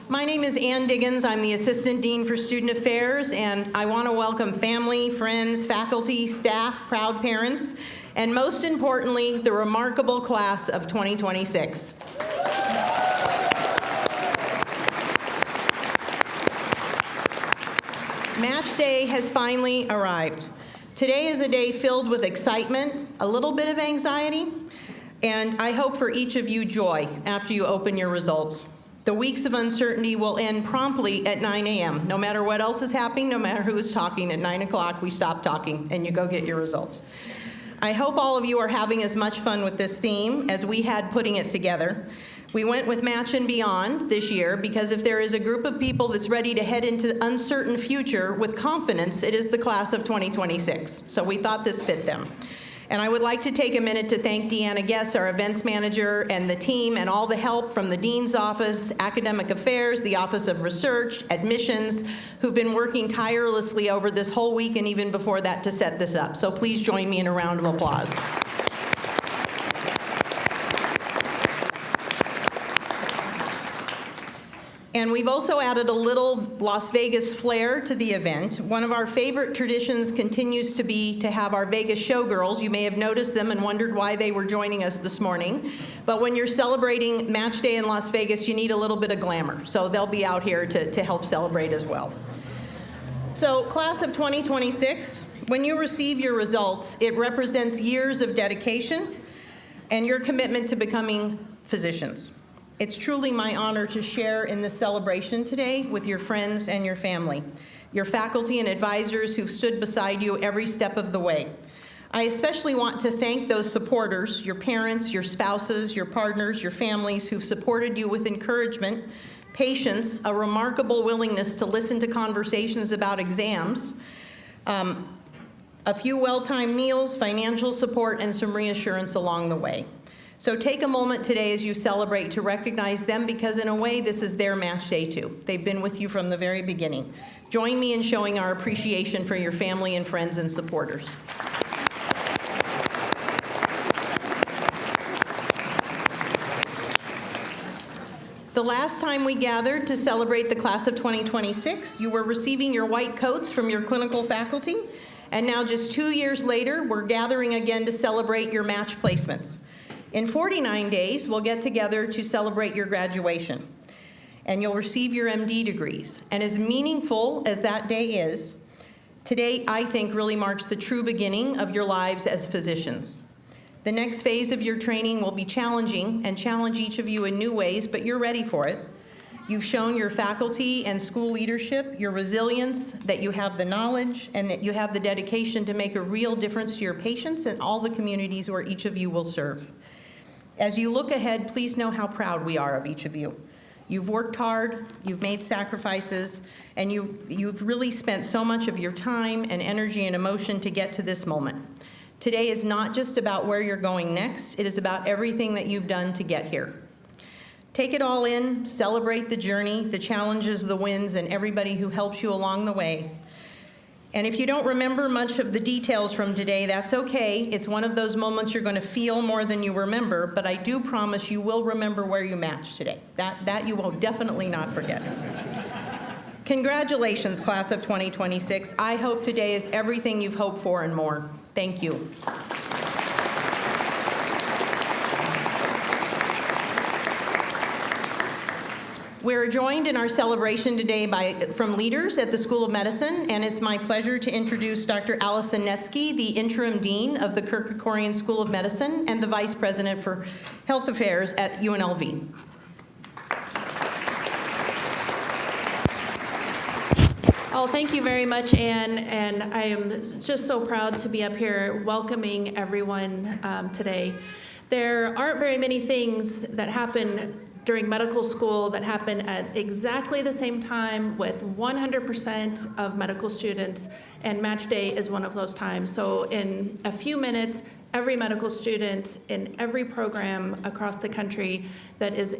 My name is Ann Diggins. I'm the Assistant Dean for Student Affairs, and I want to welcome family, friends, faculty, staff, proud parents, and most importantly, the remarkable class of 2026. Match Day has finally arrived. Today is a day filled with excitement, a little bit of anxiety, and I hope for each of you joy after you open your results. The weeks of uncertainty will end promptly at 9 a.m. No matter what else is happening, no matter who is talking, at 9 o'clock we stop talking and you go get your results. I hope all of you are having as much fun with this theme as we had putting it together. We went with Match and Beyond this year because if there is a group of people that's ready to head into the uncertain future with confidence, it is the class of 2026. So we thought this fit them. And I would like to take a minute to thank Deanna Guess, our events manager, and the team, and all the help from the Dean's Office, Academic Affairs, the Office of Research, Admissions, who've been working tirelessly over this whole week and even before that to set this up. So please join me in a round of applause. And we've also added a little Las Vegas flair to the event. One of our favorite traditions continues to be to have our Vegas showgirls. You may have noticed them and wondered why they were joining us this morning. But when you're celebrating Match Day in Las Vegas, you need a little bit of glamour. So they'll be out here to help celebrate as well. So class of 2026, when you receive your results, it represents years of dedication and your commitment to becoming physicians. It's truly my honor to share in this celebration today with your friends and your family, your faculty and advisors who've stood beside you every step of the way. I especially want to thank those supporters, your parents, your spouses, your partners, your families who've supported you with encouragement, patience, a remarkable willingness to listen to conversations about exams, a few well-timed meals, financial support, and some reassurance along the way. So take a moment today as you celebrate to recognize them because in a way this is their match day too. They've been with you from the very beginning. Join me in showing our appreciation for your family and friends and supporters. The last time we gathered to celebrate the class of 2026, you were receiving your white coats from your clinical faculty, and now just 2 years later, we're gathering again to celebrate your match placements. In 49 days, we'll get together to celebrate your graduation, and you'll receive your MD degrees. And as meaningful as that day is, today, I think, really marks the true beginning of your lives as physicians. The next phase of your training will be challenging and challenge each of you in new ways, but you're ready for it. You've shown your faculty and school leadership your resilience, that you have the knowledge, and that you have the dedication to make a real difference to your patients and all the communities where each of you will serve. As you look ahead, please know how proud we are of each of you. You've worked hard, you've made sacrifices, and you've really spent so much of your time and energy and emotion to get to this moment. Today is not just about where you're going next, it is about everything that you've done to get here. Take it all in, celebrate the journey, the challenges, the wins, and everybody who helps you along the way. And if you don't remember much of the details from today, that's okay. It's one of those moments you're going to feel more than you remember, but I do promise you will remember where you matched today. That you will definitely not forget. Congratulations, class of 2026. I hope today is everything you've hoped for and more. Thank you. We're joined in our celebration today from leaders at the School of Medicine, and it's my pleasure to introduce Dr. Allison Netsky, the Interim Dean of the Kirk Kerkorian School of Medicine and the Vice President for Health Affairs at UNLV. Oh, thank you very much, Anne, and I am just so proud to be up here welcoming everyone today. There aren't very many things that happen during medical school that happen at exactly the same time with 100% of medical students, and Match Day is one of those times. So in a few minutes, every medical student in every program across the country that is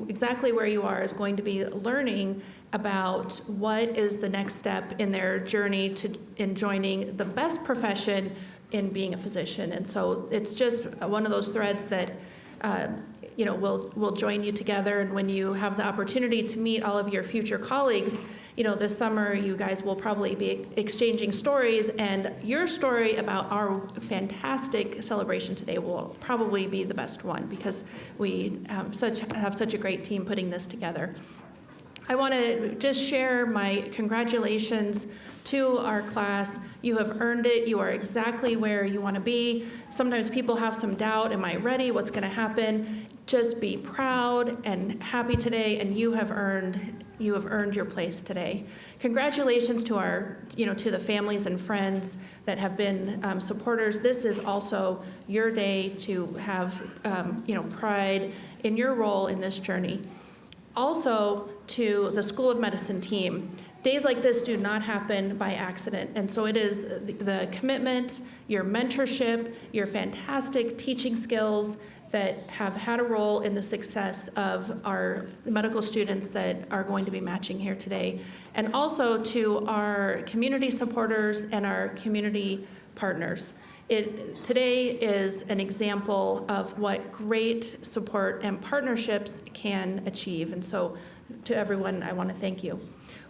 exactly where you are is going to be learning about what is the next step in their journey in joining the best profession in being a physician. And so it's just one of those threads that we'll join you together. And when you have the opportunity to meet all of your future colleagues, this summer you guys will probably be exchanging stories, and your story about our fantastic celebration today will probably be the best one, because we have such a great team putting this together. I want to just share my congratulations to our class. You have earned it. You are exactly where you want to be. Sometimes people have some doubt. Am I ready? What's going to happen? Just be proud and happy today, and you have earned your place today. Congratulations to to the families and friends that have been supporters. This is also your day to have pride in your role in this journey. Also, to the School of Medicine team, days like this do not happen by accident, and so it is the commitment, your mentorship, your fantastic teaching skills that have had a role in the success of our medical students that are going to be matching here today. And also to our community supporters and our community partners. Today is an example of what great support and partnerships can achieve. And so to everyone, I want to thank you.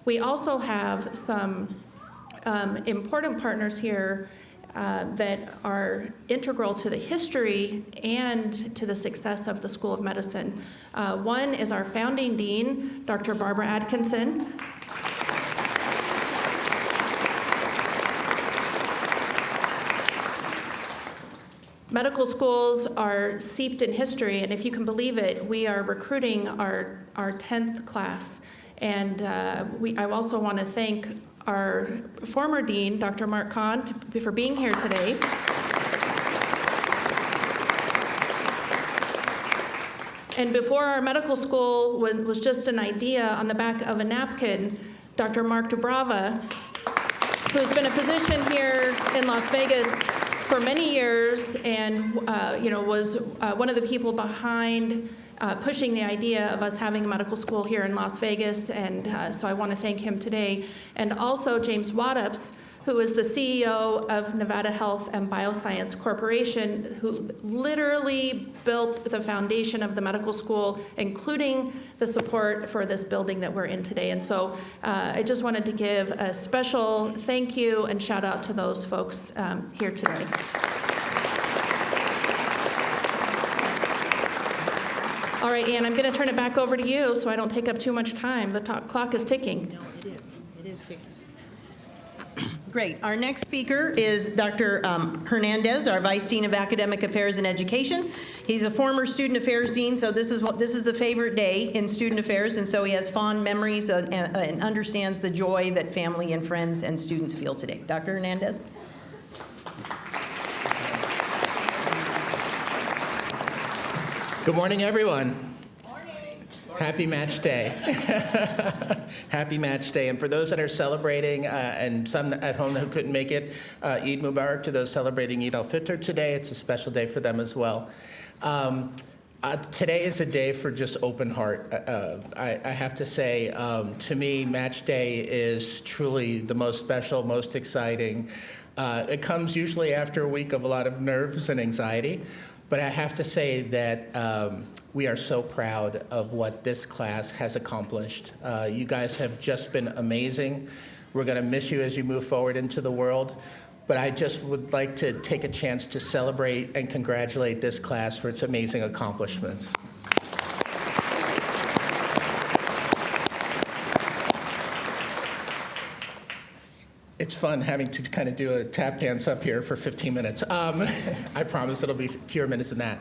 We also have some important partners here that are integral to the history and to the success of the School of Medicine. One is our founding dean, Dr. Barbara Atkinson. Medical schools are steeped in history, and if you can believe it, we are recruiting our 10th class. And I also want to thank our former dean, Dr. Mark Kahn, for being here today. And before our medical school was just an idea on the back of a napkin, Dr. Mark Dubrava, who's been a physician here in Las Vegas for many years and was one of the people behind pushing the idea of us having a medical school here in Las Vegas, and so I want to thank him today. And also James Waddups, who is the CEO of Nevada Health and Bioscience Corporation, who literally built the foundation of the medical school, including the support for this building that we're in today. And so I just wanted to give a special thank you and shout out to those folks here today. All right, Ann, I'm going to turn it back over to you so I don't take up too much time. The clock is ticking. No, it is. It is ticking. Great. Our next speaker is Dr. Hernandez, our Vice Dean of Academic Affairs and Education. He's a former Student Affairs Dean, so this is the favorite day in Student Affairs, and so he has fond memories and understands the joy that family and friends and students feel today. Dr. Hernandez. Good morning, everyone. Happy Match Day. Happy Match Day. And for those that are celebrating, and some at home who couldn't make it, Eid Mubarak to those celebrating Eid al-Fitr today. It's a special day for them as well. Today is a day for just open heart. I have to say, to me, Match Day is truly the most special, most exciting. It comes usually after a week of a lot of nerves and anxiety. But I have to say that we are so proud of what this class has accomplished. You guys have just been amazing. We're going to miss you as you move forward into the world. But I just would like to take a chance to celebrate and congratulate this class for its amazing accomplishments. It's fun having to kind of do a tap dance up here for 15 minutes. I promise it'll be fewer minutes than that.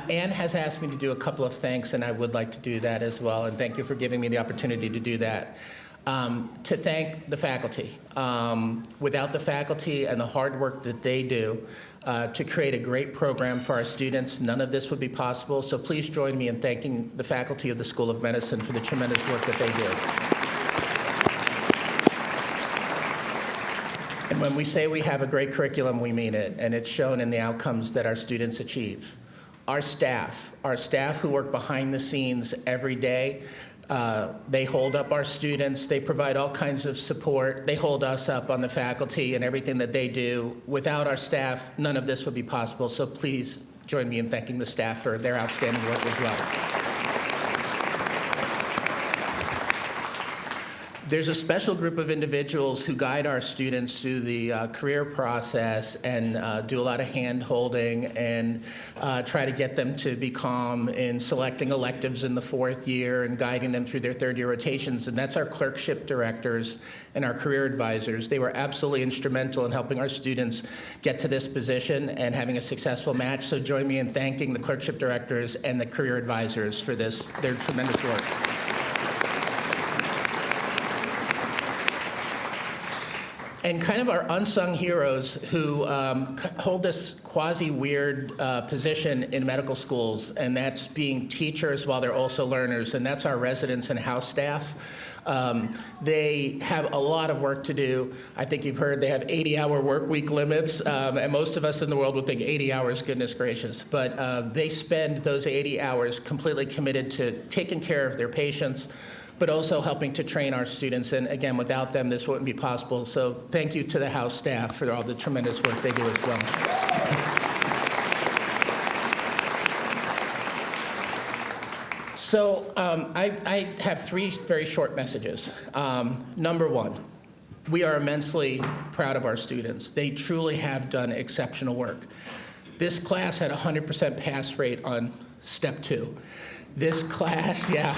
Ann has asked me to do a couple of thanks, and I would like to do that as well, and thank you for giving me the opportunity to do that. To thank the faculty. Without the faculty and the hard work that they do to create a great program for our students, none of this would be possible. So please join me in thanking the faculty of the School of Medicine for the tremendous work that they do. And when we say we have a great curriculum, we mean it, and it's shown in the outcomes that our students achieve. Our staff who work behind the scenes every day, they hold up our students, they provide all kinds of support, they hold us up on the faculty and everything that they do. Without our staff, none of this would be possible, so please join me in thanking the staff for their outstanding work as well. There's a special group of individuals who guide our students through the career process and do a lot of hand-holding and try to get them to be calm in selecting electives in the fourth year and guiding them through their third-year rotations, and that's our clerkship directors and our career advisors. They were absolutely instrumental in helping our students get to this position and having a successful match, so join me in thanking the clerkship directors and the career advisors for their tremendous work. And kind of our unsung heroes who hold this quasi-weird position in medical schools, and that's being teachers while they're also learners, and that's our residents and house staff. They have a lot of work to do. I think you've heard they have 80-hour work week limits, and most of us in the world would think 80 hours, goodness gracious. But they spend those 80 hours completely committed to taking care of their patients, but also helping to train our students. And again, without them, this wouldn't be possible. So thank you to the house staff for all the tremendous work they do as well. So I have three very short messages. Number one, we are immensely proud of our students. They truly have done exceptional work. This class had a 100% pass rate on step 2. This class, yeah.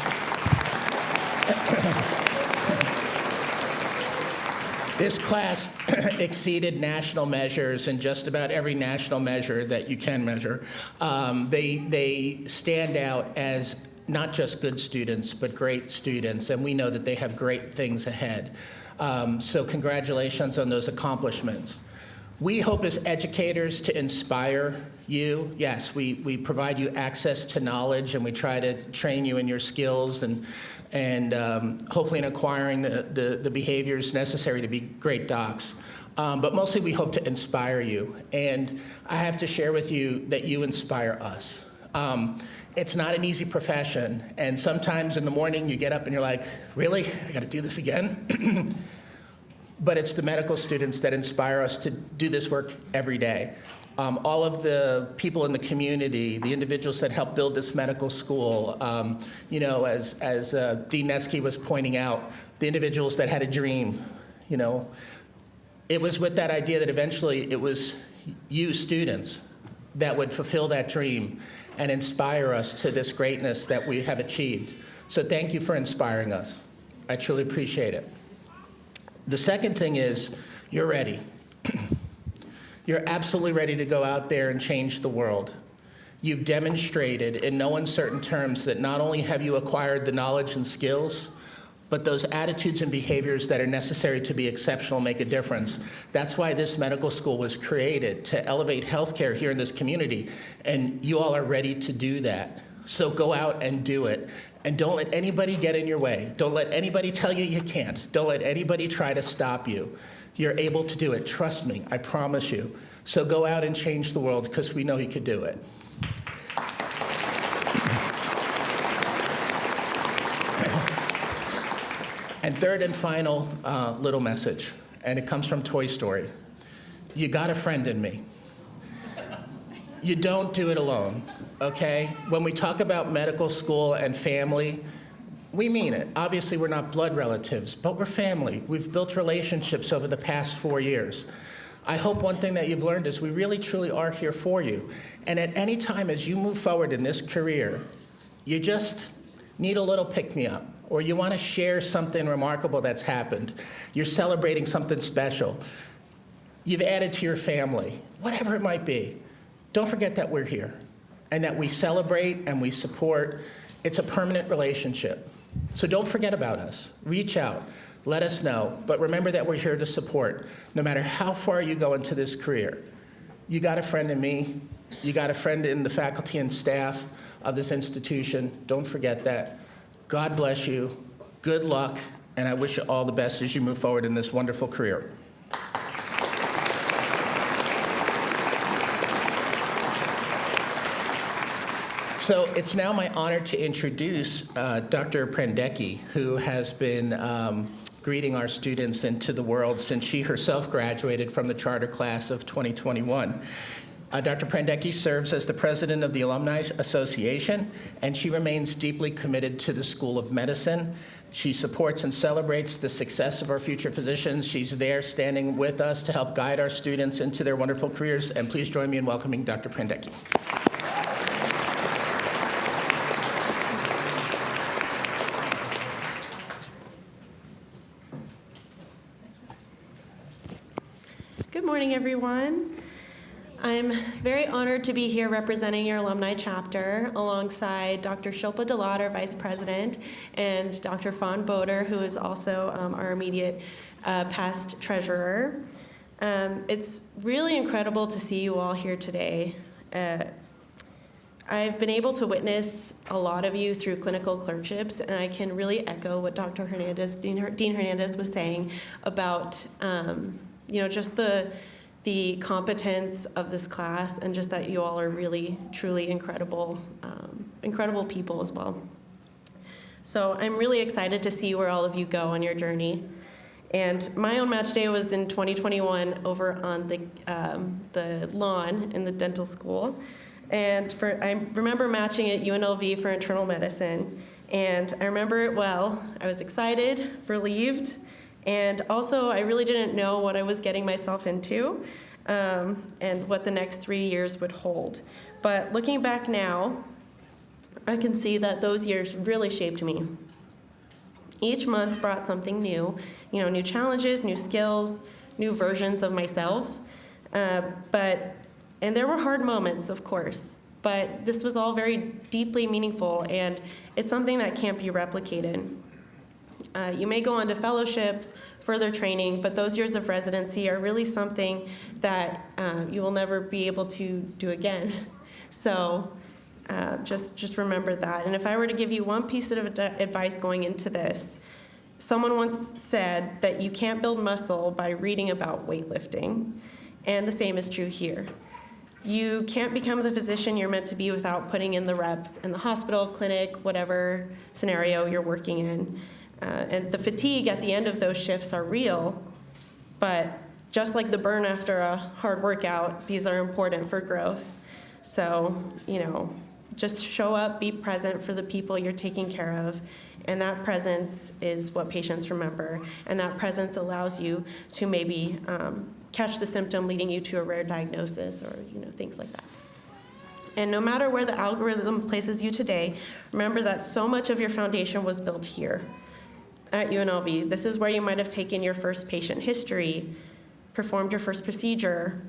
This class exceeded national measures in just about every national measure that you can measure. They stand out as not just good students, but great students, and we know that they have great things ahead. So congratulations on those accomplishments. We hope as educators to inspire you. Yes, we provide you access to knowledge, and we try to train you in your skills and hopefully in acquiring the behaviors necessary to be great docs. But mostly we hope to inspire you. And I have to share with you that you inspire us. It's not an easy profession, and sometimes in the morning you get up and you're like, really? I gotta do this again? But it's the medical students that inspire us to do this work every day. All of the people in the community, the individuals that helped build this medical school, you know, as Dean Netsky was pointing out, the individuals that had a dream, you know, it was with that idea that eventually it was you students that would fulfill that dream and inspire us to this greatness that we have achieved. So thank you for inspiring us. I truly appreciate it. The second thing is, you're ready. You're absolutely ready to go out there and change the world. You've demonstrated in no uncertain terms that not only have you acquired the knowledge and skills, but those attitudes and behaviors that are necessary to be exceptional make a difference. That's why this medical school was created, to elevate healthcare here in this community, and you all are ready to do that. So go out and do it. And don't let anybody get in your way. Don't let anybody tell you you can't. Don't let anybody try to stop you. You're able to do it. Trust me, I promise you. So go out and change the world, because we know you could do it. And third and final little message, and it comes from Toy Story. You got a friend in me. You don't do it alone, okay? When we talk about medical school and family, we mean it. Obviously, we're not blood relatives, but we're family. We've built relationships over the past 4 years. I hope one thing that you've learned is we really, truly are here for you. And at any time as you move forward in this career, you just need a little pick-me-up, or you want to share something remarkable that's happened. You're celebrating something special. You've added to your family, whatever it might be. Don't forget that we're here and that we celebrate and we support. It's a permanent relationship. So don't forget about us. Reach out. Let us know. But remember that we're here to support, no matter how far you go into this career. You got a friend in me. You got a friend in the faculty and staff of this institution. Don't forget that. God bless you. Good luck. And I wish you all the best as you move forward in this wonderful career. So it's now my honor to introduce Dr. Prendecki, who has been greeting our students into the world since she herself graduated from the charter class of 2021. Dr. Prandecki serves as the president of the Alumni Association, and she remains deeply committed to the School of Medicine. She supports and celebrates the success of our future physicians. She's there standing with us to help guide our students into their wonderful careers. And please join me in welcoming Dr. Prandecki. Good morning, everyone. I'm very honored to be here representing your alumni chapter alongside Dr. Shilpa Dalat, our vice president, and Dr. Fawn Boder, who is also our immediate past treasurer. It's really incredible to see you all here today. I've been able to witness a lot of you through clinical clerkships, and I can really echo what Dr. Hernandez, Dean Hernandez was saying about just the competence of this class, and just that you all are really, truly incredible people as well. So I'm really excited to see where all of you go on your journey. And my own match day was in 2021 over on the lawn in the dental school. And I remember matching at UNLV for internal medicine. And I remember it well. I was excited, relieved, and also I really didn't know what I was getting myself into and what the next 3 years would hold. But looking back now, I can see that those years really shaped me. Each month brought something new, new challenges, new skills, new versions of myself. And there were hard moments, of course, but this was all very deeply meaningful, and it's something that can't be replicated. You may go on to fellowships, further training, but those years of residency are really something that you will never be able to do again. So just remember that. And if I were to give you one piece of advice going into this, someone once said that you can't build muscle by reading about weightlifting, and the same is true here. You can't become the physician you're meant to be without putting in the reps in the hospital, clinic, whatever scenario you're working in. And the fatigue at the end of those shifts are real, but just like the burn after a hard workout, these are important for growth. So, just show up, be present for the people you're taking care of, and that presence is what patients remember, and that presence allows you to maybe catch the symptom leading you to a rare diagnosis or, things like that. And no matter where the algorithm places you today, remember that so much of your foundation was built here. At UNLV, this is where you might have taken your first patient history, performed your first procedure,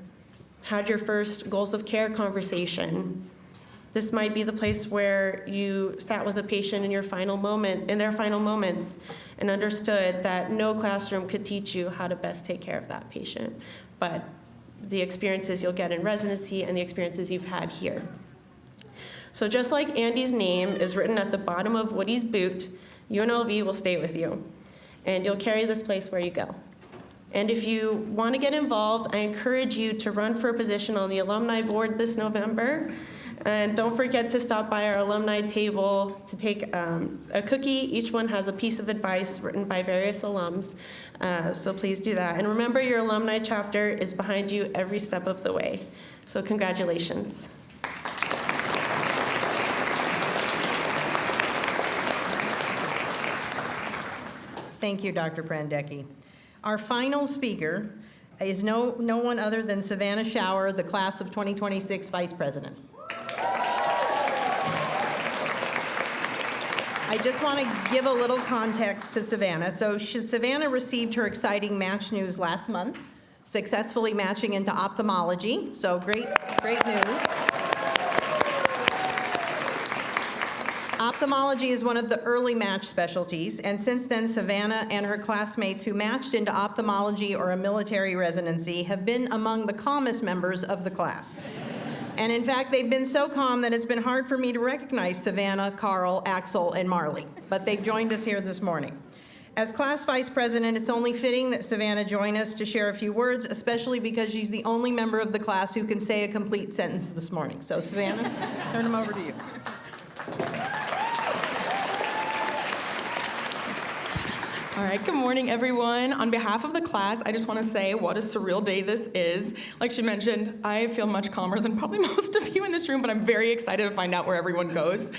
had your first goals of care conversation. This might be the place where you sat with a patient in their final moments, and understood that no classroom could teach you how to best take care of that patient, but the experiences you'll get in residency and the experiences you've had here. So just like Andy's name is written at the bottom of Woody's boot, UNLV will stay with you, and you'll carry this place where you go. And if you want to get involved, I encourage you to run for a position on the alumni board this November. And don't forget to stop by our alumni table to take a cookie. Each one has a piece of advice written by various alums, so please do that. And remember, your alumni chapter is behind you every step of the way. So congratulations. Thank you, Dr. Prandecki. Our final speaker is no one other than Savannah Schauer, the class of 2026 vice president. I just want to give a little context to Savannah. So Savannah received her exciting match news last month, successfully matching into ophthalmology. So great news. Ophthalmology is one of the early match specialties, and since then, Savannah and her classmates who matched into ophthalmology or a military residency have been among the calmest members of the class. And in fact, they've been so calm that it's been hard for me to recognize Savannah, Carl, Axel, and Marley, but they've joined us here this morning. As class vice president, it's only fitting that Savannah join us to share a few words, especially because she's the only member of the class who can say a complete sentence this morning. So Savannah, turn them over to you. All right, good morning, everyone. On behalf of the class, I just want to say what a surreal day this is. Like she mentioned, I feel much calmer than probably most of you in this room, but I'm very excited to find out where everyone goes.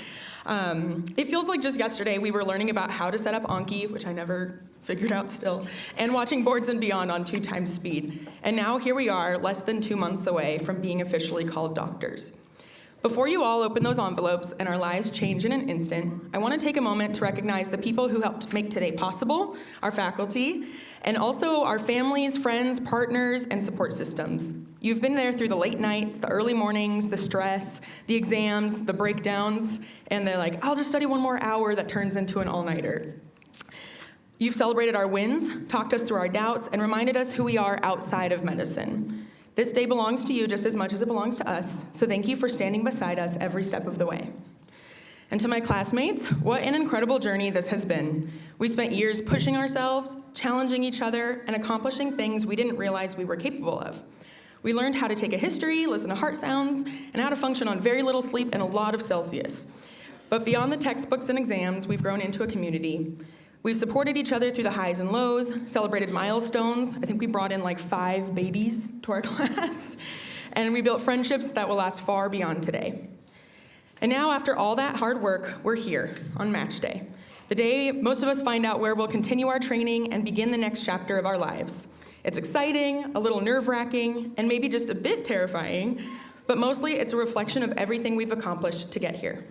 It feels like just yesterday we were learning about how to set up Anki, which I never figured out still, and watching Boards and Beyond on 2 times speed. And now here we are, less than 2 months away from being officially called doctors. Before you all open those envelopes and our lives change in an instant, I want to take a moment to recognize the people who helped make today possible, our faculty, and also our families, friends, partners, and support systems. You've been there through the late nights, the early mornings, the stress, the exams, the breakdowns, and they're like, I'll just study 1 more hour that turns into an all-nighter. You've celebrated our wins, talked us through our doubts, and reminded us who we are outside of medicine. This day belongs to you just as much as it belongs to us, so thank you for standing beside us every step of the way. And to my classmates, what an incredible journey this has been. We spent years pushing ourselves, challenging each other, and accomplishing things we didn't realize we were capable of. We learned how to take a history, listen to heart sounds, and how to function on very little sleep and a lot of Celsius. But beyond the textbooks and exams, we've grown into a community. We've supported each other through the highs and lows, celebrated milestones. I think we brought in like 5 babies to our class. And we built friendships that will last far beyond today. And now, after all that hard work, we're here on match day. The day most of us find out where we'll continue our training and begin the next chapter of our lives. It's exciting, a little nerve-wracking, and maybe just a bit terrifying, but mostly it's a reflection of everything we've accomplished to get here.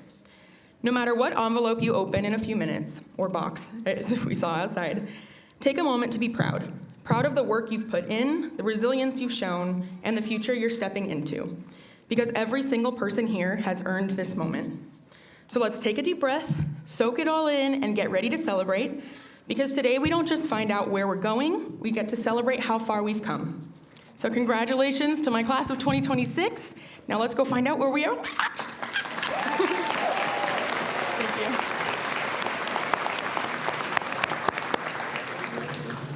No matter what envelope you open in a few minutes, or box, as we saw outside, take a moment to be proud. Proud of the work you've put in, the resilience you've shown, and the future you're stepping into. Because every single person here has earned this moment. So let's take a deep breath, soak it all in, and get ready to celebrate. Because today we don't just find out where we're going, we get to celebrate how far we've come. So congratulations to my class of 2026. Now let's go find out where we are next.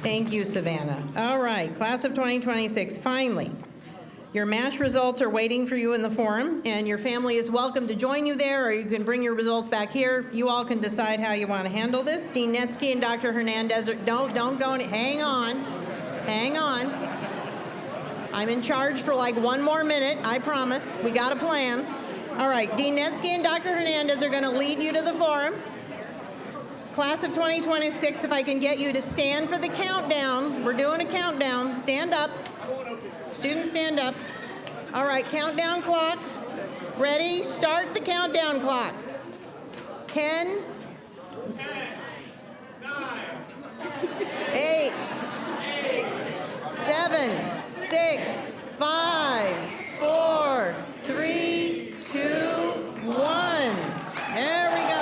Thank you, Savannah. All right, class of 2026, finally. Your match results are waiting for you in the forum, and your family is welcome to join you there, or you can bring your results back here. You all can decide how you want to handle this. Dean Netsky and Dr. Hernandez, don't go, hang on. I'm in charge for like 1 more minute, I promise. We got a plan. All right, Dean Netsky and Dr. Hernandez are going to lead you to the forum. Class of 2026, if I can get you to stand for the countdown. We're doing a countdown. Stand up. Students, stand up. All right, countdown clock. Ready? Start the countdown clock. 10, 8, 7, 6, 5, 4, 3, 2, 1. There we go.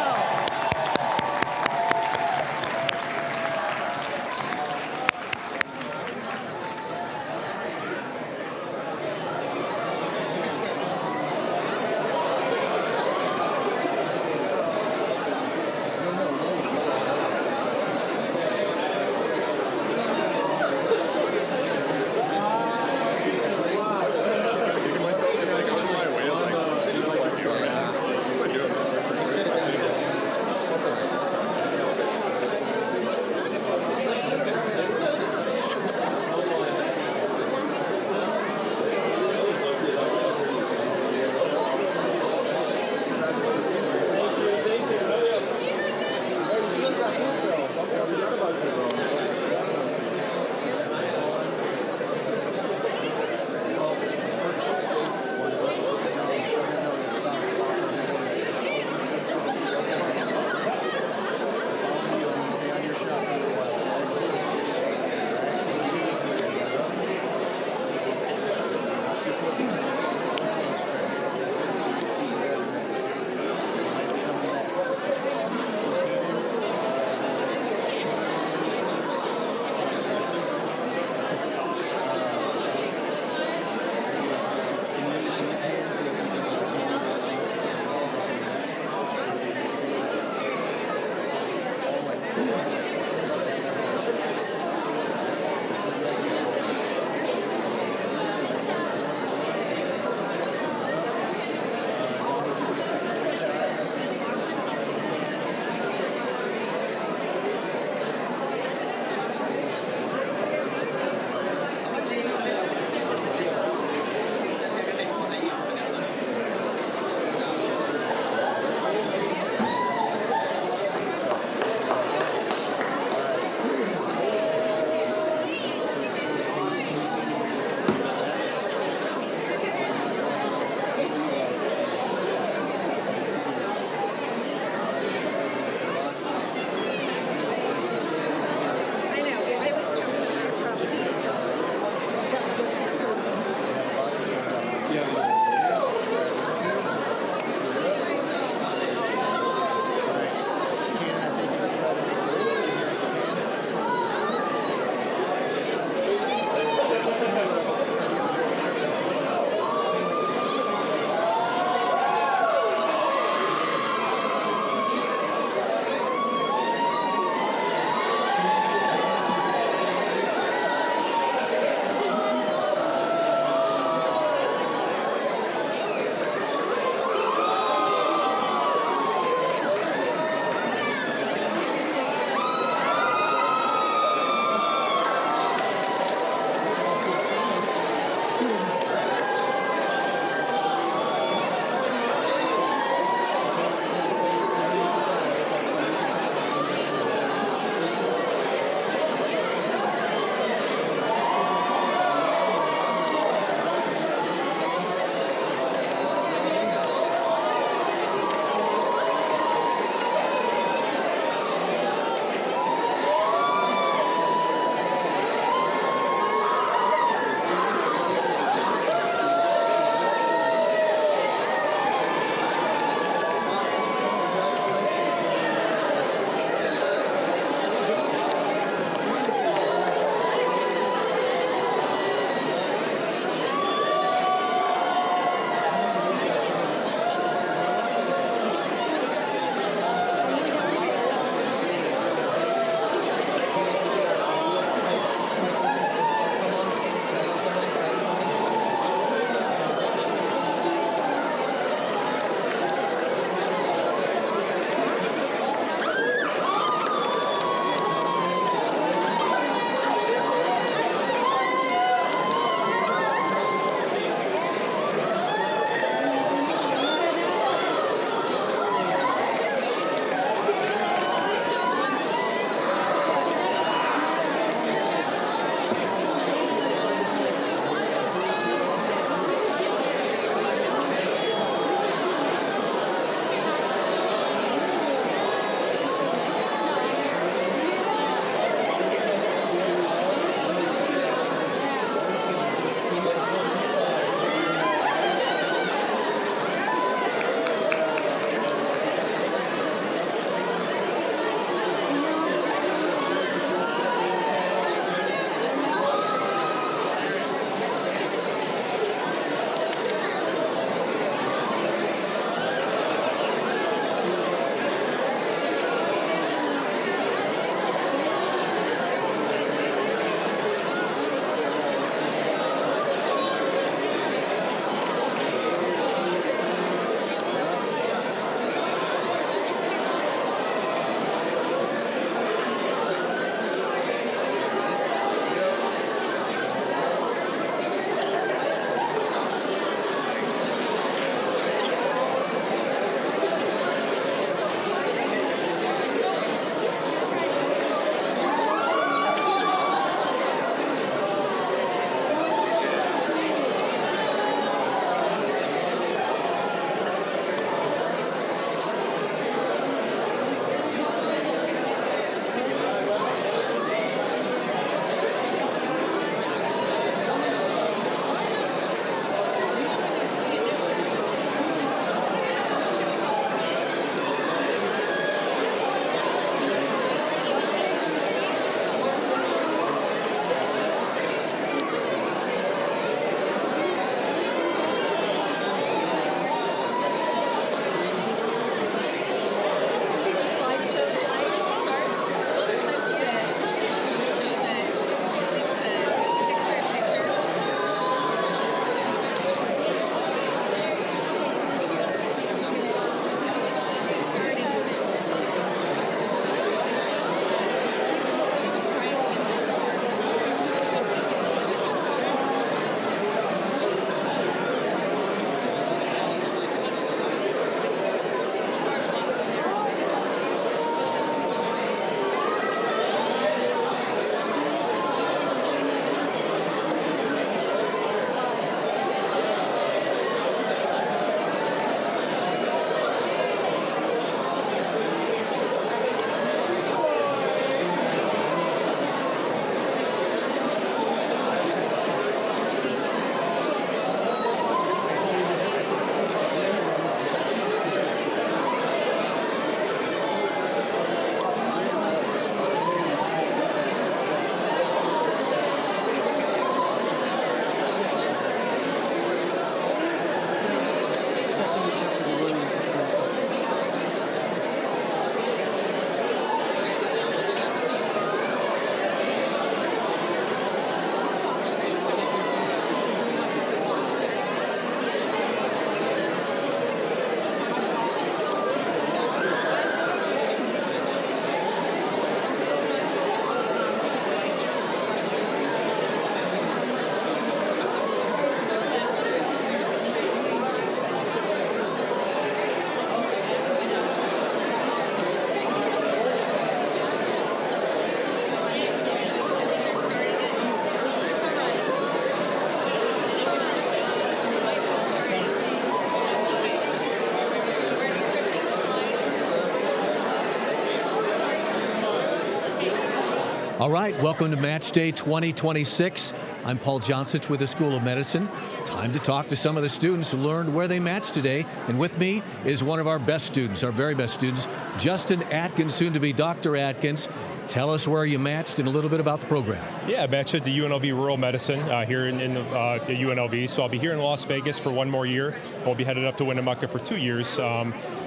All right, welcome to Match Day 2026. I'm Paul Johnson with the School of Medicine. Time to talk to some of the students who learned where they matched today. And with me is one of our best students, our very best students, Justin Atkins, soon to be Dr. Atkins. Tell us where you matched and a little bit about the program. Yeah, I matched at the UNLV Rural Medicine here in the UNLV. So I'll be here in Las Vegas for one more year. We'll be headed up to Winnemucca for 2 years.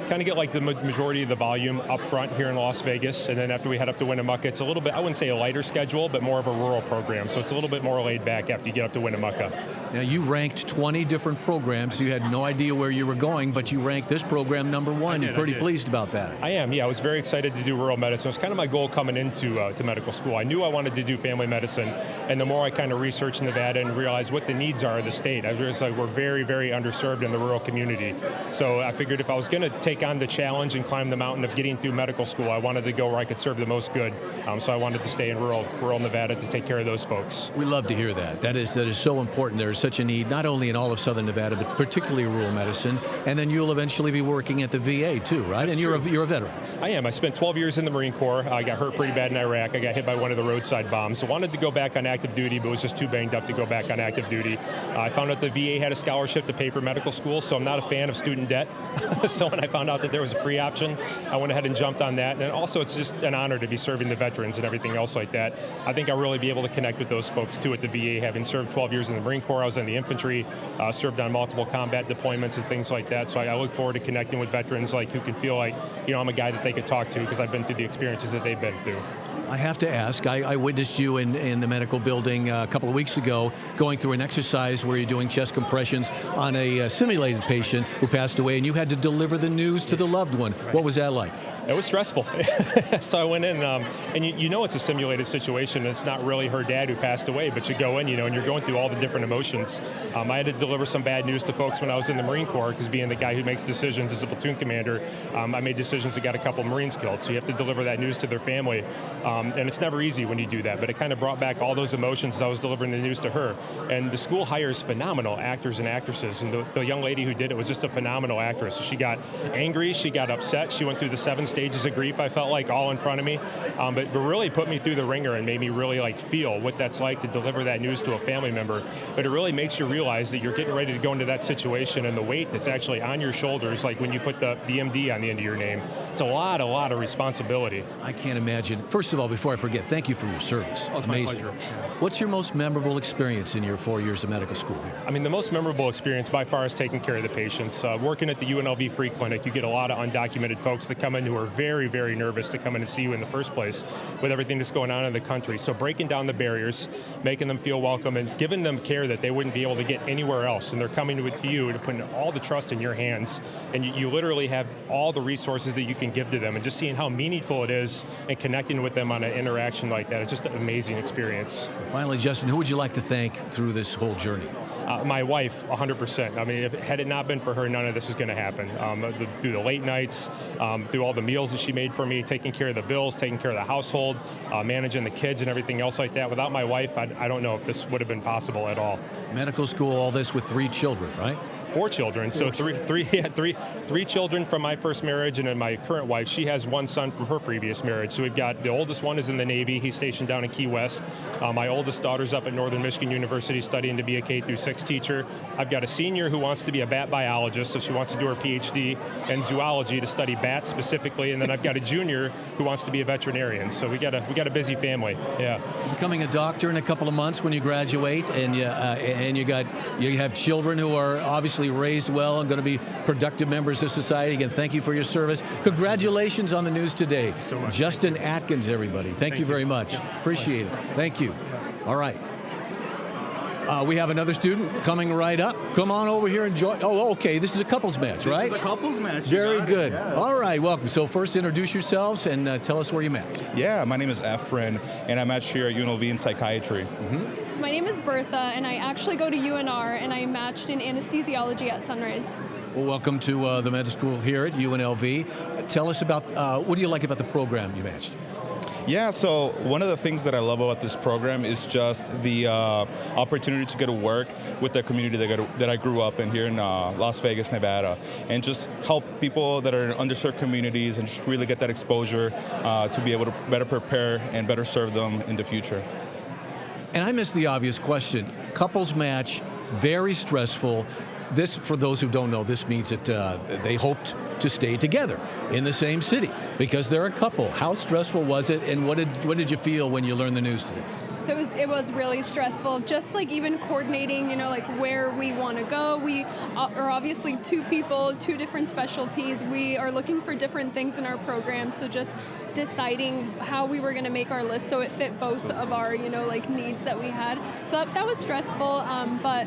Kind of get like the majority of the volume up front here in Las Vegas, and then after we head up to Winnemucca, it's a little bit, I wouldn't say a lighter schedule, but more of a rural program. So it's a little bit more laid back after you get up to Winnemucca. Now you ranked 20 different programs. You had no idea where you were going, but you ranked this program number one. You're pretty pleased about that. I am, yeah. I was very excited to do rural medicine. It was kind of my goal coming into to medical school. I knew I wanted to do family medicine, and the more I kind of researched Nevada and realized what the needs are of the state, I realized like we're very, very underserved in the rural community. So I figured if I was going to take on the challenge and climb the mountain of getting through medical school, I wanted to go where I could serve the most good. So I wanted to stay in rural Nevada to take care of those folks. We love to hear that. That is so important. There is such a need, not only in all of Southern Nevada, but particularly rural medicine. And then you'll eventually be working at the VA too, right? That's and you're a veteran. I am. I spent 12 years in the Marine Corps. I got hurt pretty bad in Iraq. I got hit by one of the roadside bombs. So wanted to go back on active duty, but was just too banged up to go back on active duty. I found out the VA had a scholarship to pay for medical school, so I'm not a fan of student debt. So when I found out that there was a free option, I went ahead and jumped on that. And also, it's just an honor to be serving the veterans and everything else like that. I think I'll really be able to connect with those folks too at the VA, having served 12 years in the Marine Corps. I was in the infantry, served on multiple combat deployments and things like that. So I look forward to connecting with veterans like who can feel like, I'm a guy that they could talk to because I've been through the experiences that they've been through. I have to ask, I witnessed you in the medical building a couple of weeks ago going through an exercise where you're doing chest compressions on a simulated patient who passed away, and you had to deliver the news to the loved one. What was that like? It was stressful. So I went in, and you know it's a simulated situation. It's not really her dad who passed away, but you go in, and you're going through all the different emotions. I had to deliver some bad news to folks when I was in the Marine Corps, because being the guy who makes decisions as a platoon commander, I made decisions that got a couple Marines killed. So you have to deliver that news to their family. And it's never easy when you do that, but it kind of brought back all those emotions as I was delivering the news to her. And the school hires phenomenal actors and actresses, and the young lady who did it was just a phenomenal actress. So she got angry, she got upset, she went through the 7 stages of grief, I felt like, all in front of me, but really put me through the ringer and made me really feel what that's like to deliver that news to a family member. But it really makes you realize that you're getting ready to go into that situation, and the weight that's actually on your shoulders, like when you put the MD on the end of your name, it's a lot of responsibility. I can't imagine. First of all, before I forget, thank you for your service. Oh, it's amazing. my pleasure. What's your most memorable experience in your 4 years of medical school here? I mean, the most memorable experience by far is taking care of the patients. Working at the UNLV Free Clinic, you get a lot of undocumented folks that come in who are very, very nervous to come in and see you in the first place with everything that's going on in the country. So breaking down the barriers, making them feel welcome, and giving them care that they wouldn't be able to get anywhere else. And they're coming with you and putting all the trust in your hands. And you literally have all the resources that you can give to them. And just seeing how meaningful it is and connecting with them on an interaction like that, it's just an amazing experience. Finally, Justin, who would you like to thank through this whole journey? My wife, 100%. I mean, had it not been for her, none of this is going to happen. Through the late nights, through all the meals that she made for me, taking care of the bills, taking care of the household, managing the kids and everything else like that. Without my wife, I don't know if this would have been possible at all. Medical school, all this with 3 children, right? 4 children. So three children from my first marriage, and then my current wife, she has 1 son from her previous marriage. So we've got, the oldest one is in the Navy. He's stationed down in Key West. My oldest daughter's up at Northern Michigan University studying to be a K-6 teacher. I've got a senior who wants to be a bat biologist, so she wants to do her PhD in zoology to study bats specifically. And then I've got a junior who wants to be a veterinarian. So we got a busy family. Yeah. Becoming a doctor in a couple of months when you graduate, and you have children who are obviously raised well and going to be productive members of society. Again, thank you for your service. Congratulations on the news today. So much. Justin Atkins, everybody. Thank you very much. Appreciate it. Thank you. All right. We have another student coming right up. Come on over here and join. Oh, okay. This is a couples match, right? This is a couples match. Very good. Yes. All right. Welcome. So first, introduce yourselves and tell us where you met. Yeah, my name is Efren, and I matched here at UNLV in psychiatry. So my name is Bertha, and I actually go to UNR, and I matched in anesthesiology at Sunrise. Well, welcome to the med school here at UNLV. Tell us about, what do you like about the program you matched? Yeah, so one of the things that I love about this program is just the opportunity to get to work with the community that I grew up in here in Las Vegas, Nevada, and just help people that are in underserved communities and just really get that exposure to be able to better prepare and better serve them in the future. And I missed the obvious question. Couples match, very stressful. This, for those who don't know, this means that they hoped to stay together in the same city because they're a couple. How stressful was it, and what did you feel when you learned the news today? So it was really stressful, just like even coordinating, like where we want to go. We are obviously two people, two different specialties. We are looking for different things in our program, so just deciding how we were going to make our list so it fit both of our, needs that we had. So that was stressful, but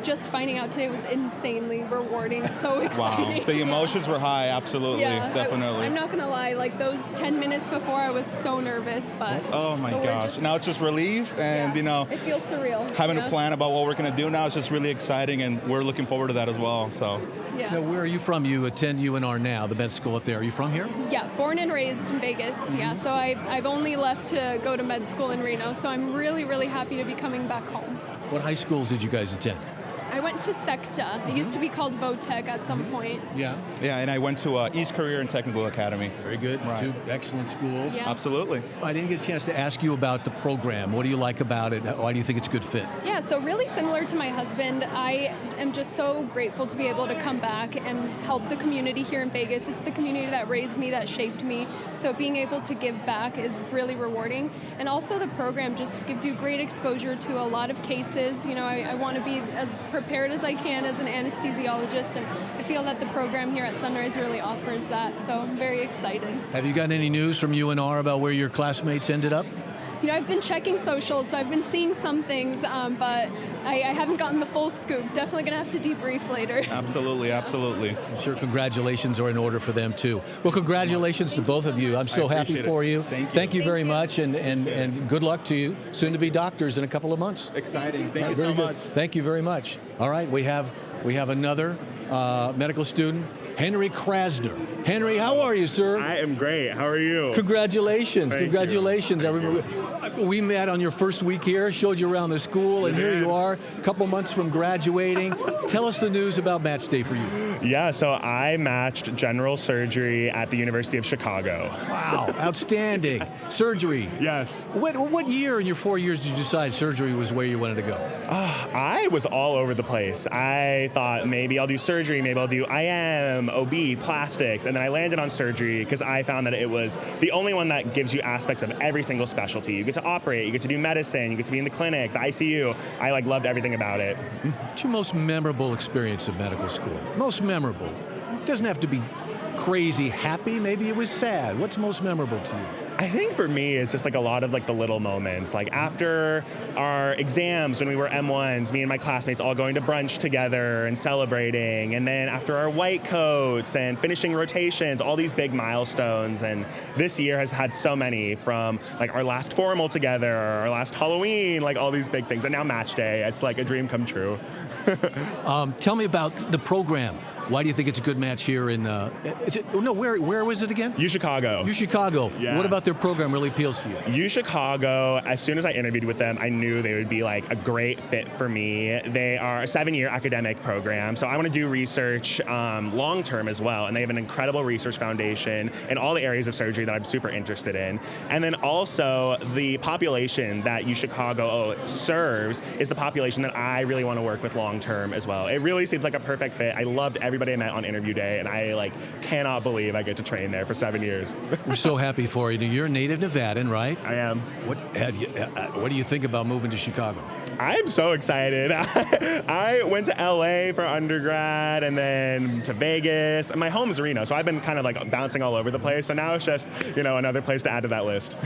just finding out today was insanely rewarding, so exciting. Wow, the emotions were high, absolutely, yeah, definitely. I'm not going to lie, those 10 minutes before I was so nervous, but... Oh my gosh, now it's just relief, and it feels surreal. having a plan about what we're going to do now is just really exciting, and we're looking forward to that as well, so. Yeah. Now, where are you from? You attend UNR now, the med school up there. Are you from here? Yeah, born and raised in Vegas, yeah, so I've only left to go to med school in Reno, so I'm really, really happy to be coming back home. What high schools did you guys attend? I went to SECTA. It used to be called VOTEC at some point. Yeah. Yeah, and I went to East Career and Technical Academy. Very good. Right. Two excellent schools. Yeah. Absolutely. I didn't get a chance to ask you about the program. What do you like about it? Why do you think it's a good fit? Yeah, so really similar to my husband, I am just so grateful to be able to come back and help the community here in Vegas. It's the community that raised me, that shaped me. So being able to give back is really rewarding. And also the program just gives you great exposure to a lot of cases. I want to be as prepared as I can as an anesthesiologist, and I feel that the program here at Sunrise really offers that, so I'm very excited. Have you gotten any news from UNR about where your classmates ended up? I've been checking socials, so I've been seeing some things, but I haven't gotten the full scoop. Definitely going to have to debrief later. Absolutely, absolutely. I'm sure congratulations are in order for them, too. Well, congratulations to both of you. I'm so happy for you. Thank you. Very much, and good luck to you. Soon to be doctors in a couple of months. Exciting. Thank you Very so good. much. Thank you very much. All right, we have another medical student, Henry Krasner. Henry, how are you, sir? I am great. How are you? Congratulations. Thank Congratulations. you. I remember we met on your first week here, showed you around the school, and here you are, a couple months from graduating. Tell us the news about match day for you. Yeah, so I matched general surgery at the University of Chicago. Wow, outstanding. Surgery. Yes. What year in your 4 years did you decide surgery was where you wanted to go? I was all over the place. I thought maybe I'll do surgery, maybe I'll do IM, OB, plastics, and then I landed on surgery because I found that it was the only one that gives you aspects of every single specialty. You get to operate, you get to do medicine, you get to be in the clinic, the ICU. I loved everything about it. What's your most memorable experience of medical school? Most memorable. It doesn't have to be crazy happy, maybe it was sad. What's most memorable to you? I think for me, it's just a lot of the little moments. After our exams when we were M1s, me and my classmates all going to brunch together and celebrating. And then after our white coats and finishing rotations, all these big milestones. And this year has had so many, from our last formal together, our last Halloween, all these big things. And now match day, it's a dream come true. Tell me about the program. Why do you think it's a good match here in, where was it again? UChicago. UChicago. Yeah. What about their program really appeals to you? UChicago, as soon as I interviewed with them, I knew they would be a great fit for me. They are a 7-year academic program, so I want to do research long term as well, and they have an incredible research foundation in all the areas of surgery that I'm super interested in. And then also the population that UChicago serves is the population that I really want to work with long term as well. It really seems like a perfect fit. I loved everybody I met on interview day, and I cannot believe I get to train there for 7 years. We're so happy for you. You're a native Nevadan, right? I am. What do you think about moving to Chicago? I'm so excited. I went to LA for undergrad and then to Vegas. And my home's Reno, so I've been kind of bouncing all over the place. So now it's just, another place to add to that list.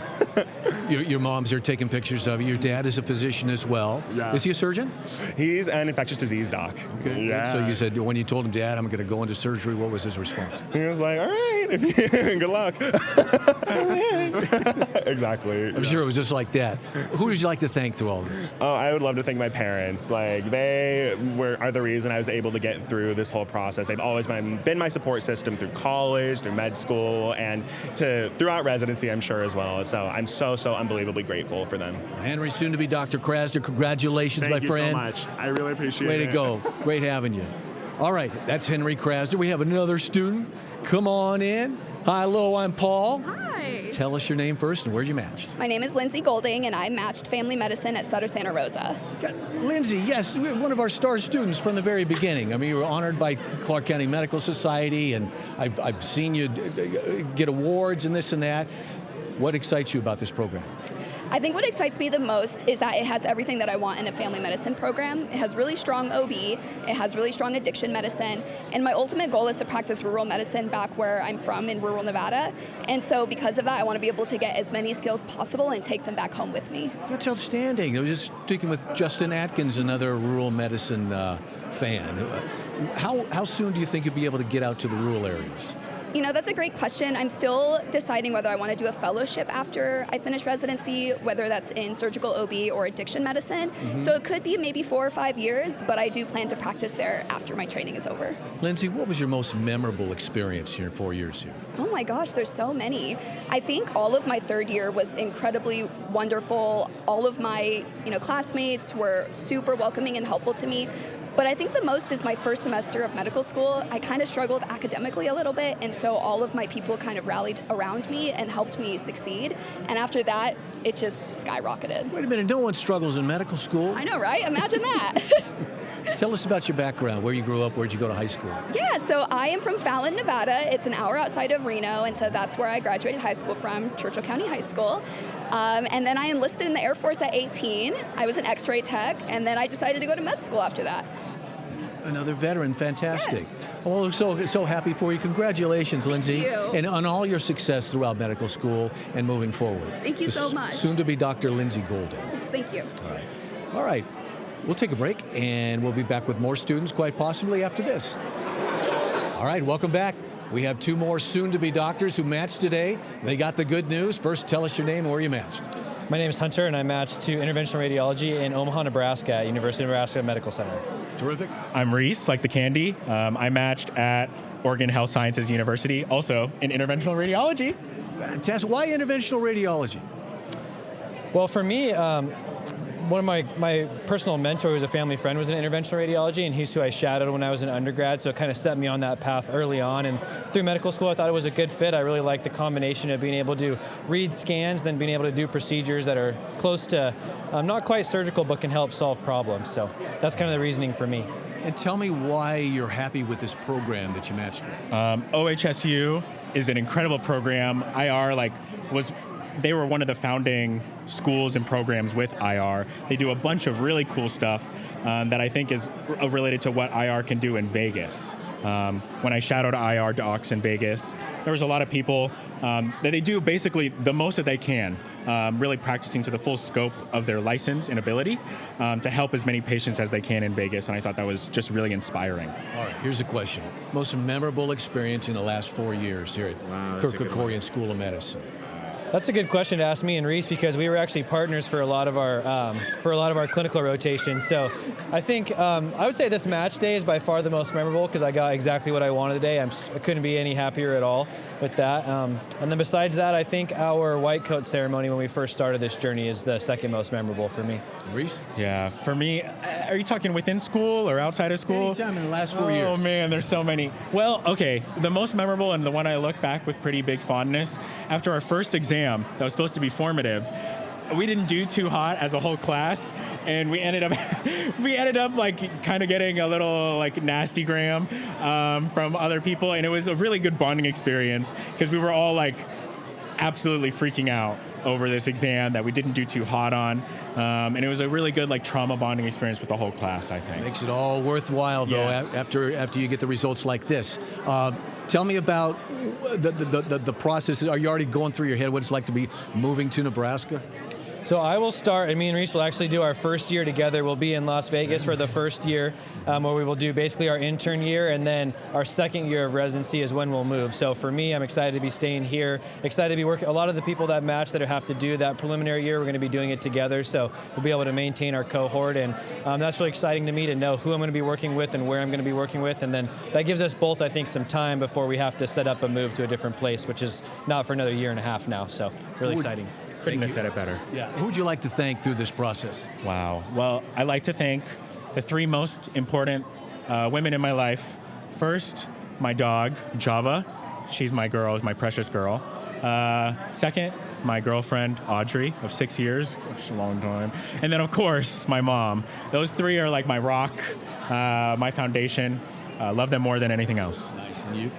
Your mom's here taking pictures of you. Your dad is a physician as well. Yeah. Is he a surgeon? He's an infectious disease doc. Okay. Yeah. So you said, when you told him, Dad, I'm going to go into surgery, what was his response? He was like, all right, good luck. Exactly. I'm sure it was just like that. Who would you like to thank through all this? I would love to thank my parents. Like, they are the reason I was able to get through this whole process. They've always been my support system through college, through med school, and throughout residency, I'm sure, as well. So I'm so unbelievably grateful for them. Henry, soon to be Dr. Krasner. Congratulations, my friend. Thank you so much. I really appreciate it. Way to go. Great having you. All right, that's Henry Krasner. We have another student. Come on in. Hi, hello, I'm Paul. Hi. Tell us your name first and where'd you match? My name is Lindsay Golding, and I matched family medicine at Sutter Santa Rosa. Lindsay, yes, one of our star students from the very beginning. I mean, you were honored by Clark County Medical Society, and I've seen you get awards and this and that. What excites you about this program? I think what excites me the most is that it has everything that I want in a family medicine program. It has really strong OB, it has really strong addiction medicine, and my ultimate goal is to practice rural medicine back where I'm from in rural Nevada. And so because of that, I want to be able to get as many skills possible and take them back home with me. That's outstanding. I was just speaking with Justin Atkins, another rural medicine fan. How soon do you think you'll be able to get out to the rural areas? You know, that's a great question. I'm still deciding whether I want to do a fellowship after I finish residency, whether that's in surgical OB or addiction medicine. So it could be maybe 4 or 5 years, but I do plan to practice there after my training is over. Lindsay, what was your most memorable experience here in 4 years here? Oh my gosh, there's so many. I think all of my third year was incredibly wonderful. All of my, classmates were super welcoming and helpful to me. But I think the most is my first semester of medical school. I kind of struggled academically a little bit, and so all of my people kind of rallied around me and helped me succeed. And after that, it just skyrocketed. Wait a minute, no one struggles in medical school. I know, right? Imagine that. Tell us about your background, where you grew up, where'd you go to high school? Yeah, so I am from Fallon, Nevada. It's an hour outside of Reno, and so that's where I graduated high school from, Churchill County High School. And then I enlisted in the Air Force at 18. I was an X-ray tech, and then I decided to go to med school after that. Another veteran, fantastic. Yes. Well, we're so happy for you. Congratulations, Lindsay. Thank you. And on all your success throughout medical school and moving forward. Thank you so much. Soon to be Dr. Lindsay Golding. Thank you. All right. We'll take a break, and we'll be back with more students, quite possibly after this. All right, welcome back. We have 2 more soon-to-be doctors who matched today. They got the good news. First, tell us your name and where you matched. My name is Hunter, and I matched to interventional radiology in Omaha, Nebraska at University of Nebraska Medical Center. Terrific. I'm Reese, like the candy. I matched at Oregon Health Sciences University, also in interventional radiology. Fantastic. Why interventional radiology? Well, for me, one of my personal mentor, who was a family friend, was in interventional radiology, and he's who I shadowed when I was an undergrad, so it kind of set me on that path early on. And through medical school, I thought it was a good fit. I really liked the combination of being able to read scans, then being able to do procedures that are close to, not quite surgical, but can help solve problems. So that's kind of the reasoning for me. And tell me why you're happy with this program that you matched with. OHSU is an incredible program. IR they were one of the founding schools and programs with IR. They do a bunch of really cool stuff that I think is related to what IR can do in Vegas. When I shadowed IR docs in Vegas, there was a lot of people that they do basically the most that they can, really practicing to the full scope of their license and ability to help as many patients as they can in Vegas, and I thought that was just really inspiring. All right, here's a question. Most memorable experience in the last 4 years here at Kirk Kerkorian School of Medicine? That's a good question to ask me and Reese, because we were actually partners for a lot of our clinical rotations. So I think I would say this match day is by far the most memorable because I got exactly what I wanted today. I couldn't be any happier at all with that. And then besides that, I think our white coat ceremony when we first started this journey is the second most memorable for me. Reese? Yeah, for me, are you talking within school or outside of school? Anytime in the last 4 years. Oh man, there's so many. Well, okay, the most memorable and the one I look back with pretty big fondness, after our first exam that was supposed to be formative, we didn't do too hot as a whole class, and we ended up like kind of getting a little like nasty gram from other people, and it was a really good bonding experience because we were all like absolutely freaking out over this exam that we didn't do too hot on, and it was a really good like trauma bonding experience with the whole class, I think. Makes it all worthwhile though. Yes. after you get the results like this. Tell me about the process. Are you already going through your head what it's like to be moving to Nebraska? So I will start, and me and Reese will actually do our first year together. We'll be in Las Vegas for the first year, where we will do basically our intern year, and then our second year of residency is when we'll move. So for me, I'm excited to be staying here, excited to be working. A lot of the people that match that have to do that preliminary year, we're going to be doing it together, so we'll be able to maintain our cohort, and that's really exciting to me to know who I'm going to be working with and where I'm going to be working with, and then that gives us both, I think, some time before we have to set up a move to a different place, which is not for another year and a half now, so really exciting. Couldn't have said it better. Yeah. Who would you like to thank through this process? Wow. Well, I'd like to thank the three most important women in my life. First, my dog, Java. She's my girl, my precious girl. Second, my girlfriend, Audrey, of 6 years. Gosh, a long time. And then, of course, my mom. Those three are like my rock, my foundation. Love them more than anything else. Nice. And you?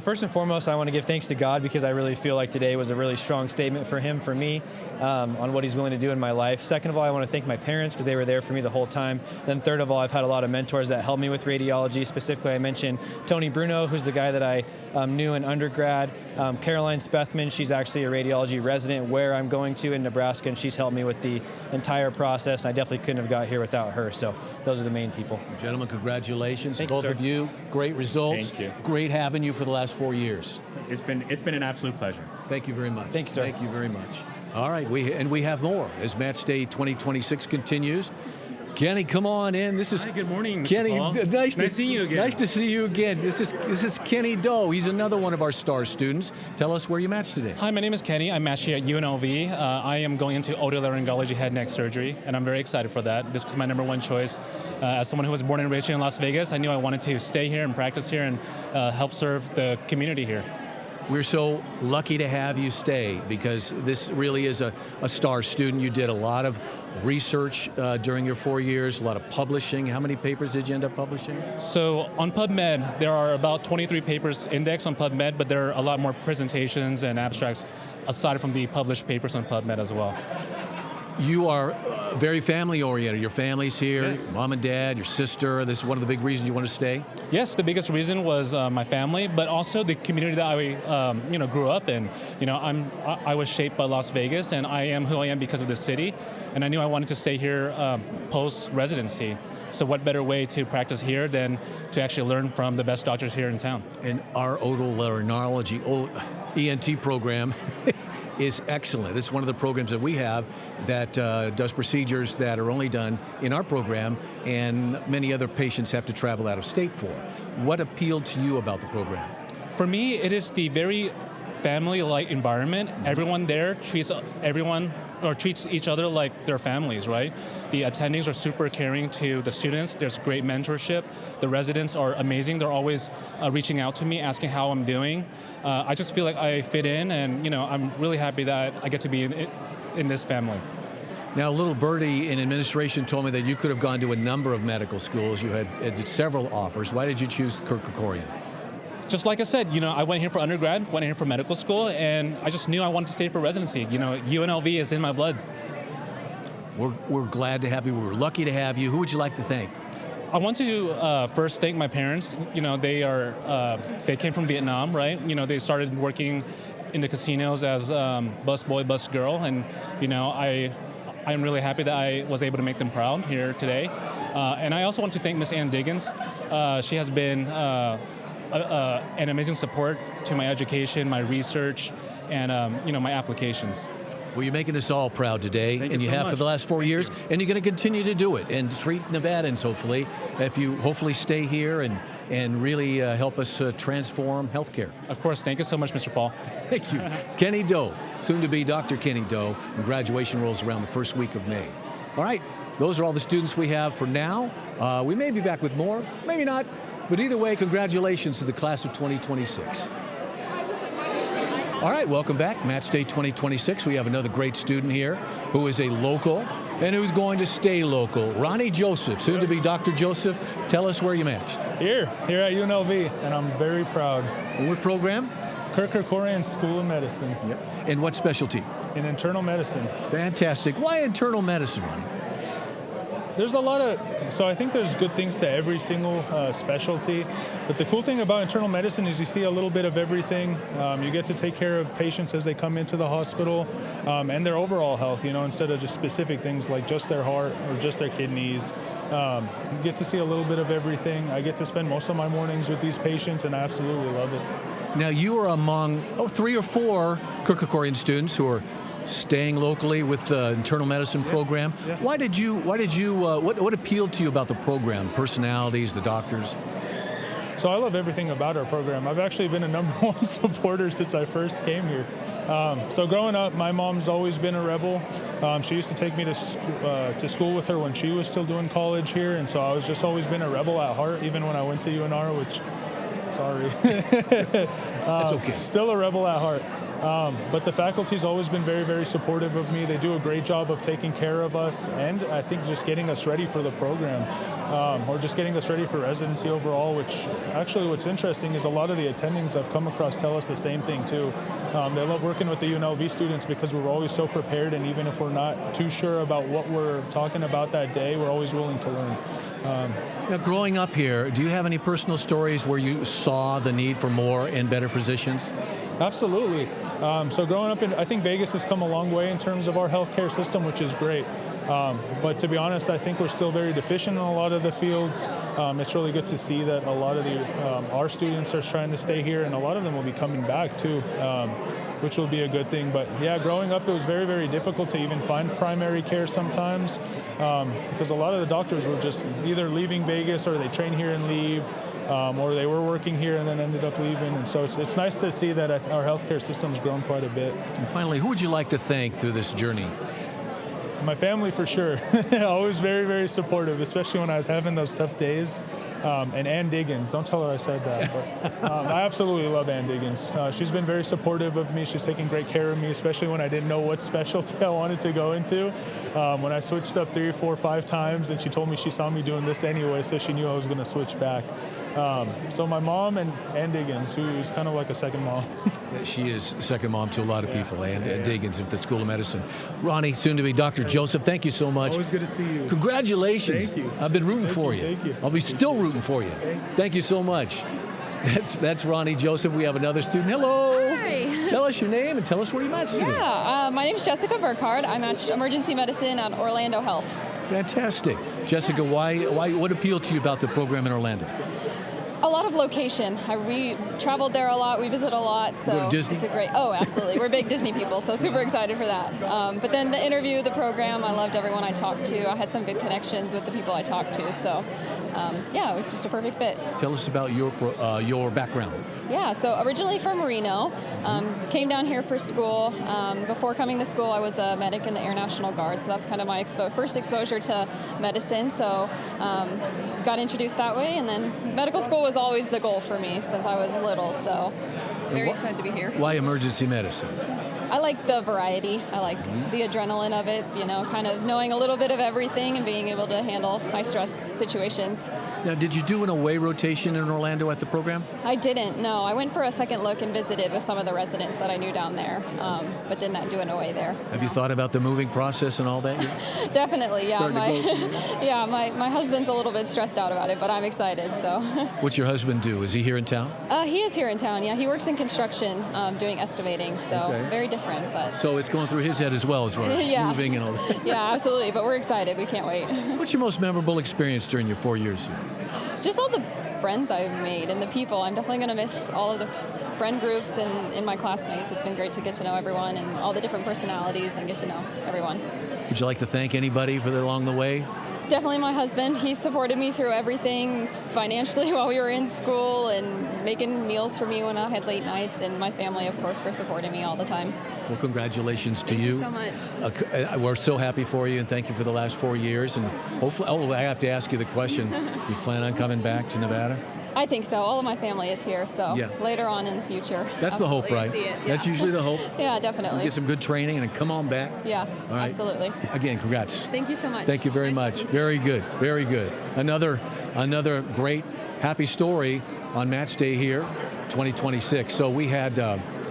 First and foremost, I want to give thanks to God because I really feel like today was a really strong statement for him, for me, on what he's willing to do in my life. Second of all, I want to thank my parents because they were there for me the whole time. Then third of all, I've had a lot of mentors that helped me with radiology. Specifically, I mentioned Tony Bruno, who's the guy that I knew in undergrad. Caroline Spethman, she's actually a radiology resident where I'm going to in Nebraska, and she's helped me with the entire process. I definitely couldn't have got here without her. So those are the main people. Gentlemen, congratulations. Thank you, both sir. of you. Great results. Thank you. Great having you for the last 4 years. It's been an absolute pleasure. Thank you very much. Thank you, sir. Thank you very much. All right, we have more as Match Day 2026 continues. Kenny, come on in. This is Hi, good morning, Mr. Kenny. Paul. Nice to seeing you again. Nice to see you again. This is Kenny Doe. He's another one of our star students. Tell us where you matched today. Hi, my name is Kenny. I'm matched here at UNLV. I am going into otolaryngology head neck surgery, and I'm very excited for that. This was my number one choice. As someone who was born and raised here in Las Vegas, I knew I wanted to stay here and practice here and help serve the community here. We're so lucky to have you stay because this really is a star student. You did a lot of research during your 4 years, a lot of publishing. How many papers did you end up publishing? So on PubMed, there are about 23 papers indexed on PubMed, but there are a lot more presentations and abstracts aside from the published papers on PubMed as well. You are very family-oriented. Your family's here, Yes. mom and dad, your sister. This is one of the big reasons you want to stay? Yes, the biggest reason was my family, but also the community that I grew up in. I was shaped by Las Vegas, and I am who I am because of the city. And I knew I wanted to stay here post-residency. So what better way to practice here than to actually learn from the best doctors here in town? And our otolaryngology, ENT program is excellent. It's one of the programs that we have that does procedures that are only done in our program and many other patients have to travel out of state for. What appealed to you about the program? For me, it is the very family-like environment. Everyone there treats each other like their families, right? The attendings are super caring to the students. There's great mentorship. The residents are amazing. They're always reaching out to me, asking how I'm doing. I just feel like I fit in, and I'm really happy that I get to be in this family. Now, little birdie in administration told me that you could have gone to a number of medical schools. You had several offers. Why did you choose Kirk Kerkorian? Just like I said, I went here for undergrad, went here for medical school, and I just knew I wanted to stay for residency. UNLV is in my blood. We're glad to have you. We're lucky to have you. Who would you like to thank? I want to first thank my parents. They came from Vietnam, right? They started working in the casinos as bus boy, bus girl, and I'm really happy that I was able to make them proud here today. And I also want to thank Miss Ann Diggins. She has been an amazing support to my education, my research, and my applications. Well, you're making us all proud today, and you so have much. for the last 4 years, and you're going to continue to do it and treat Nevadans, hopefully, if you hopefully stay here and really help us transform healthcare. Of course. Thank you so much, Mr. Paul. Thank you. Kenny Doe, soon to be Dr. Kenny Doe, and graduation rolls around the first week of May. All right, those are all the students we have for now. We may be back with more, maybe not, but either way, congratulations to the class of 2026. All right, welcome back. Match Day 2026. We have another great student here who is a local and who's going to stay local. Ronnie Joseph, soon to be Dr. Joseph. Tell us where you matched. Here at UNLV, and I'm very proud. And what program? Kirk Kerkorian School of Medicine. Yep. And what specialty? In internal medicine. Fantastic. Why internal medicine, Ronnie? There's a lot of, so I think there's good things to every single specialty, but the cool thing about internal medicine is you see a little bit of everything. You get to take care of patients as they come into the hospital and their overall health, instead of just specific things like just their heart or just their kidneys. You get to see a little bit of everything. I get to spend most of my mornings with these patients, and I absolutely love it. Now, you are among 3 or 4 Kirk Kerkorian students who are staying locally with the internal medicine program. Yeah. What appealed to you about the program? Personalities, the doctors? So I love everything about our program. I've actually been a #1 supporter since I first came here. So growing up, my mom's always been a rebel. She used to take me to school with her when she was still doing college here, and so I was just always been a rebel at heart, even when I went to UNR, which, sorry. That's okay. Still a rebel at heart. But the faculty's always been very, very supportive of me. They do a great job of taking care of us, and I think just getting us ready for the program, or just getting us ready for residency overall, which actually what's interesting is a lot of the attendings I've come across tell us the same thing too. They love working with the UNLV students because we're always so prepared, and even if we're not too sure about what we're talking about that day, we're always willing to learn. Now, growing up here, do you have any personal stories where you saw the need for more and better physicians? Absolutely. So growing up I think Vegas has come a long way in terms of our healthcare system, which is great. But to be honest, I think we're still very deficient in a lot of the fields. It's really good to see that a lot of our students are trying to stay here, and a lot of them will be coming back too, which will be a good thing. But yeah, growing up, it was very, very difficult to even find primary care sometimes, because a lot of the doctors were just either leaving Vegas or they train here and leave. Or they were working here and then ended up leaving. And so it's nice to see that our healthcare system's grown quite a bit. And finally, who would you like to thank through this journey? My family, for sure. Always very, very supportive, especially when I was having those tough days. And Ann Diggins, don't tell her I said that, but I absolutely love Ann Diggins. She's been very supportive of me. She's taken great care of me, especially when I didn't know what specialty I wanted to go into. When I switched up 3, 4, 5 times, and she told me she saw me doing this anyway, so she knew I was going to switch back. So my mom and Ann Diggins, who is kind of like a second mom. She is second mom to a lot of people, Ann Diggins at the School of Medicine. Ronnie, soon to be Dr. Joseph, thank you so much. Always good to see you. Congratulations. Thank you. I've been rooting for you. Thank you. I'll be still rooting for you. Thank you so much. That's Ronnie Joseph. We have another student. Hello. Hi. Tell us your name and tell us where you matched today. Yeah, my name is Jessica Burkhardt. I matched emergency medicine at Orlando Health. Fantastic. Jessica, what appealed to you about the program in Orlando? A lot of location. We traveled there a lot. We visit a lot. So Go to Disney? It's a great. Oh, absolutely. We're big Disney people, so super excited for that. But then the interview, the program, I loved everyone I talked to. I had some good connections with the people I talked to. So yeah, it was just a perfect fit. Tell us about your background. Yeah, so originally from Reno, came down here for school. Before coming to school, I was a medic in the Air National Guard, so that's kind of my first exposure to medicine. So got introduced that way, and then medical school was always the goal for me since I was little. So very excited to be here. Why emergency medicine? I like the variety. I like the adrenaline of it, kind of knowing a little bit of everything and being able to handle high-stress situations. Now, did you do an away rotation in Orlando at the program? I didn't, no. I went for a second look and visited with some of the residents that I knew down there, but did not do an away there. Have you thought about the moving process and all that? Definitely, yeah. Yeah, my husband's a little bit stressed out about it, but I'm excited, so. What's your husband do? Is he here in town? He is here in town, yeah. He works in construction, doing estimating, so very different. But so it's going through his head as well as far as moving and all that. Yeah, absolutely. But we're excited. We can't wait. What's your most memorable experience during your 4 years here? Just all the friends I've made and the people. I'm definitely going to miss all of the friend groups and my classmates. It's been great to get to know everyone and all the different personalities and get to know everyone. Would you like to thank anybody along the way? Definitely my husband. He supported me through everything financially while we were in school and making meals for me when I had late nights, and my family, of course, for supporting me all the time. Well, congratulations to you. Thank you so much. We're so happy for you, and thank you for the last 4 years. And hopefully, I have to ask you the question, you plan on coming back to Nevada? I think so. All of my family is here, so later on in the future. That's the hope, right? That's usually the hope. Yeah, definitely. You get some good training and then come on back. Yeah, all right. absolutely. Again, congrats. Thank you so much. Thank you very much. Very good, very good. Another great, happy story on match day here, 2026. So we had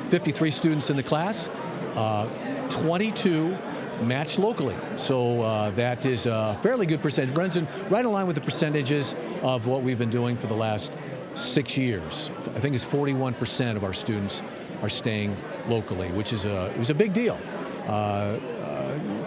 53 students in the class, 22 matched locally. So that is a fairly good percentage. Runs in right in line with the percentages of what we've been doing for the last 6 years. I think it's 41% of our students are staying locally, which is it was a big deal,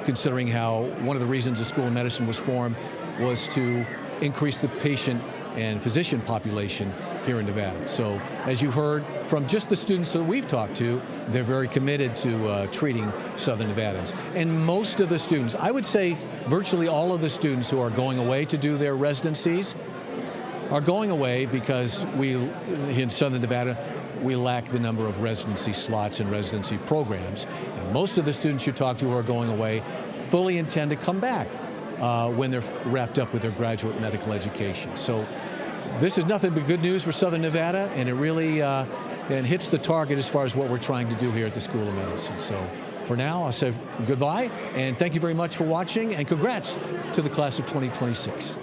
considering how one of the reasons the School of Medicine was formed was to increase the patient and physician population here in Nevada. So as you've heard from just the students that we've talked to, they're very committed to treating Southern Nevadans. And most of the students, I would say virtually all of the students who are going away to do their residencies are going away because we, in Southern Nevada, we lack the number of residency slots and residency programs. And most of the students you talk to who are going away fully intend to come back when they're wrapped up with their graduate medical education. So this is nothing but good news for Southern Nevada, and it really and hits the target as far as what we're trying to do here at the School of Medicine. So for now, I'll say goodbye, and thank you very much for watching, and congrats to the class of 2026.